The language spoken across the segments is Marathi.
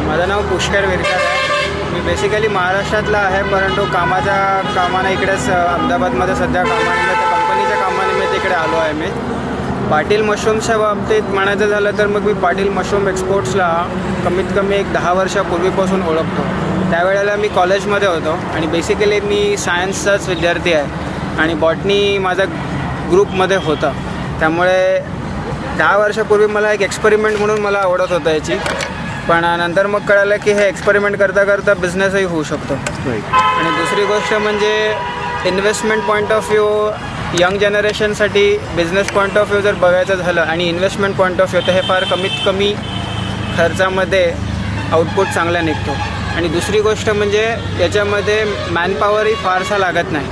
माझं नाव पुष्कर विरकर आहे. मी बेसिकली महाराष्ट्रातला आहे, परंतु कामानं इकडेच अहमदाबादमध्ये सध्या कामानिमित्त कंपनीच्या कामानिमित्त इकडे आलो आहे. मी पाटील मशरूम्सच्या बाबतीत म्हणायचं झालं तर मग मी पाटील मशरूम एक्सपोर्ट्सला कमीत कमी एक 10 वर्षापूर्वीपासून ओळखतो. त्यावेळेला मी कॉलेजमध्ये होतो आणि बेसिकली मी सायन्सचाच विद्यार्थी आहे आणि बॉटनी माझा ग्रुपमध्ये होता. त्यामुळे 10 वर्षापूर्वी मला एक एक्सपेरिमेंट म्हणून मला आवडत होतं याची. पण नंतर मग कळालं की हे एक्सपेरिमेंट करता करता बिझनेसही होऊ शकतो. आणि दुसरी गोष्ट म्हणजे investment point of view, young जनरेशनसाठी बिझनेस पॉईंट ऑफ व्ह्यू जर बघायचं झालं आणि इन्व्हेस्टमेंट पॉईंट ऑफ व्ह्यू तर हे फार कमीत कमी खर्चामध्ये आउटपुट चांगला निघतो. आणि दुसरी गोष्ट म्हणजे याच्यामध्ये मॅनपॉवरही फारसा लागत नाही.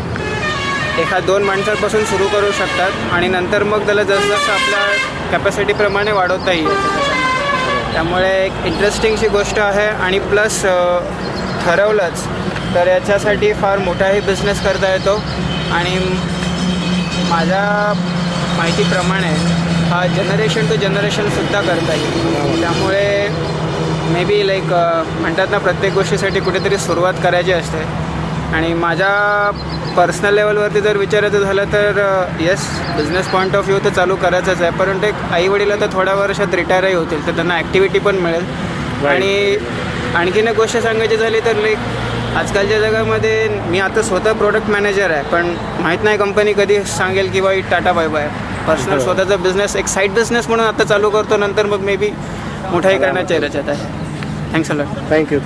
1-2 माणसांपासून सुरू करू शकतात आणि नंतर मग त्याला जसं आपल्या कॅपॅसिटीप्रमाणे वाढवता येईल. त्यामुळे एक इंटरेस्टिंगची गोष्ट आहे. आणि प्लस ठरवलंच तर याच्यासाठी फार मोठाही बिझनेस करता येतो. आणि माझ्या माहितीप्रमाणे हा जनरेशन टू जनरेशनसुद्धा करता येईल. त्यामुळे मे बी लाईक म्हणतात ना, प्रत्येक गोष्टीसाठी कुठेतरी सुरुवात करायची असते. आणि माझ्या पर्सनल लेवलवरती जर विचारायचं झालं तर yes, business point of view तर चालू करायचंच आहे. परंतु एक आईवडील तर थोड्या वर्षात रिटायरही होतील, तर त्यांना ॲक्टिव्हिटी पण मिळेल. आणि आणखीन एक गोष्ट सांगायची झाली तर लाईक आजकालच्या जगामध्ये मी आता स्वतः प्रोडक्ट मॅनेजर आहे, पण माहीत नाही कंपनी कधी सांगेल की बाई टाटा बाय बाय. पर्सनल स्वतःचा बिझनेस एक साईड बिझनेस म्हणून आता चालू करतो, नंतर मग मे बी मोठाही करण्याच्या रचत आहे. Thanks a lot. थँक्यू.